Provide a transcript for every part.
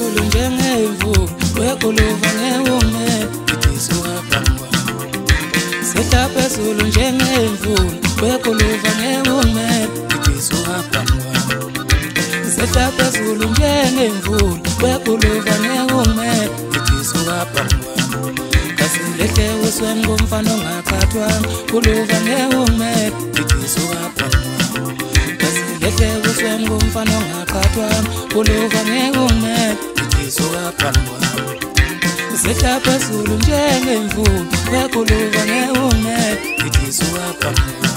phezulu njengemvu wekuluva ngewume idisuka bangwa sehla phezulu njengemvu wekuluva ngewume idisuka bangwa sehla phezulu njengemvu wekuluva ngewume idisuka bangwa kasilehle uswengumfana ongakhathwa kuluva ngewume idisuka bangwa kasilehle uswengumfana ongakhathwa kuluva ngewume idisuka bangwa sehla phezulu njengemvu wekuluva ngewume idisuka bangwa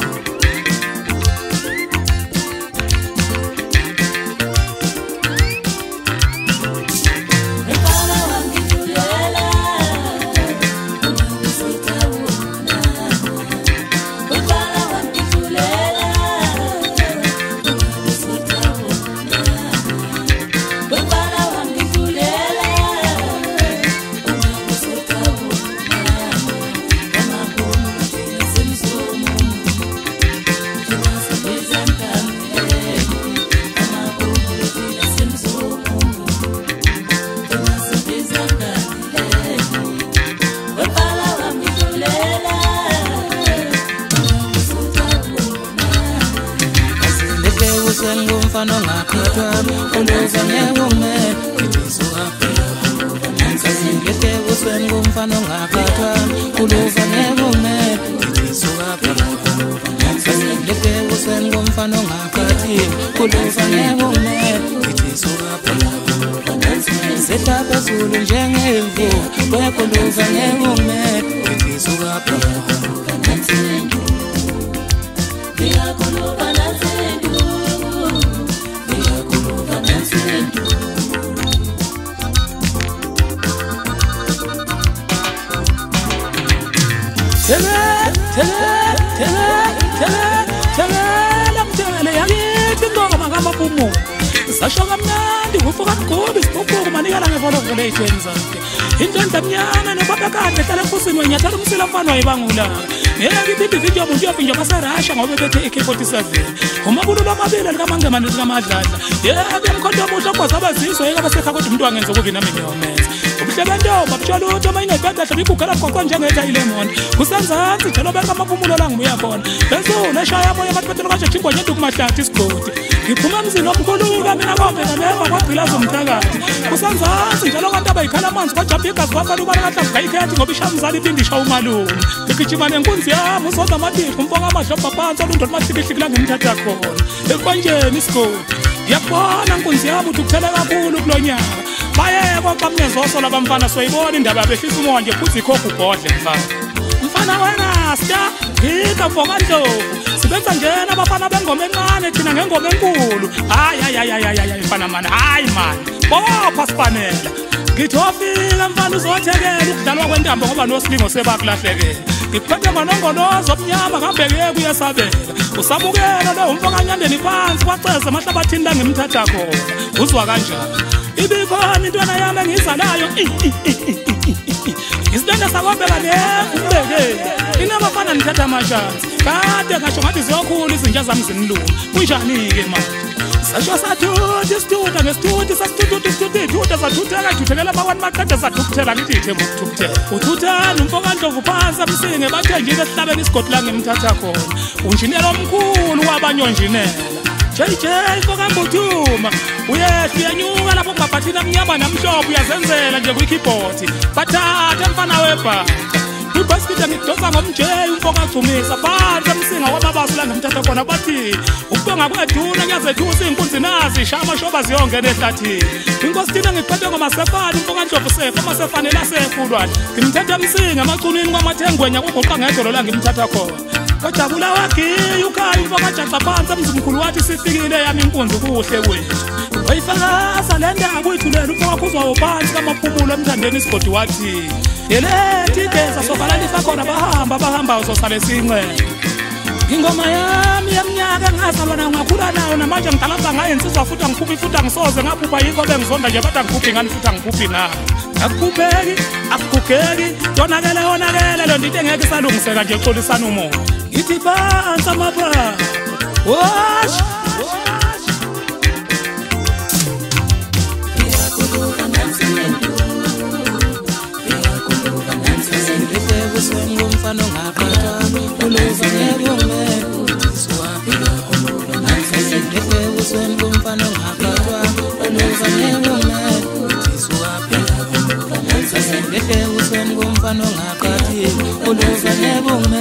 ngumfana ongakhathwa kuluva ngewume idisuka bangwa kasilehle uswengumfana ongakhathwa kuluva ngewume idisuka bangwa kasilehle uswengumfana ongakhathi kuluva ngewume idisuka bangwa sehla phezulu njengemvu wekuluva ngewume idisuka bangwa Tele yakithi ngoma ngamapumo sasho kamnandi ufuka mgobi sipopho manikala ngevolo relation zakhe intanda mnyama nobabakade hlala enkosini wenyathela umsila mfana wayibangula ngiyakithi video umuntu uyafinja basarasha ngoba bethe AK47 umabululo amabili likamangemane likamadladla yemkhonto omuhle kwaza abazizwe yeka basekha kodwa umuntu wangenza ukuvi nami ngiyomenza ubuhlebento babutshalo ukuthi mayingayibhedla hlala ibugala qoqwa njengeta ilemon kusanzansi njalo beka amapumulo la ngibuya khona phezulu eshaya moya amathethelo kaJesu imbonye dukumahlathi isigodi ngiphuma emzini omkhuluka mina kombeka nema kwagqilaza umthakathi kusanzansi njalo abantu abayikhala amanzi kwajabha igazi wafana ubala kahlavu kayikhethi ngoba ishamzali ibindisha umalume ngigijima nenkunzi yami usonza amadifu umfoka amadlobha phansi olundoda mahlikihliki la ngimthatha khona ekwanjeni isigodi ngiyakubona nkunzi yami uthi kuthela kakhulu kulo nyaka bayekwa bamnyezoso labamfana soyibona indaba yabehlisa umoya nje futhi ikhokha ubhodle mfana wena sta ngika mfoka ndlovu sibenza njena abafana bengoma encane thina ngengoma enkulu hayi mfana mani hayi mani bopha sifanela ngithi wafika mfana uzothekela ukudlalwa kwentambo ngoba nosilingo sebakulahlekela ngikuphethe ngonongonozo omnyama ngabheke kuyesabela usabukela lo umfoka nyandeni phansi kwaceza amahlabathini la ngimthatha khona uzwa kanjani ibikhona intwana yami engizalayo isitanda sakwabeka nembeke inabafana nithatha amashansi kade ngasho ngathi ziyokhula izinja zami zinilunga kunjani-ke manje sasho sathuthi isithuta ngesithuthi sasithuthutha isithuthi ithutha sathutheka ithuthekela amawani maqede sathukuthela ngithi ithemba ukuthukuthela uthuthani umfoka ndlovu phansi amsinge bathenjile esihlabeni isigodi la ngimthatha khona unjinela omkhulu wabanyonjinela JJ mfoka Mbuthuma uyehla uyanyuka lapho ngaphathina mnyama namhlophe uyazenzela nje kwi-keyboard bathatha mfana webha kwibhasikidi ngidosa ngomjeyi umfoka agcumisa phansi emsinga wamabasi la ngimthatha khona bathi ukubonga kweduna kuyazethusa iy'nkunzi nazi shaya amashoba ziyongena ehlathini inkosi thina ngikuphethe ngomasefane umfoka ndlovu sefa amasefane elasekulwane ngimthethe emsinga amacunini kwamathengwenya kuguqa ngedolo la ngimthatha khona kajabula wagiya ukhaya umfoka ajaca phansi emzimkhulu wathi sifikile yami inkunzi kuhle kwethu wayifakaza le ndaba uyithulela umfoka kuzwawo phansi kamaphumulo emthandeni isigodi wathi yelethi igeza sovala lisakhona bahamba uzosale sinqele ingoma yami yeminyaka engazalwa nayo ngakhula nayo namanje ngidalaba ngayo insizwa futhi angikhuphi futhi angisoze ngaphupha yikho bengizonda nje bathi angikhuphi ngani futhi angikhuphi ngayo akukhupheki akugugeki yonakele lo nto into engeke isalungiseka nje xolisana umoya ngithi phansi amapha wash ngiyabona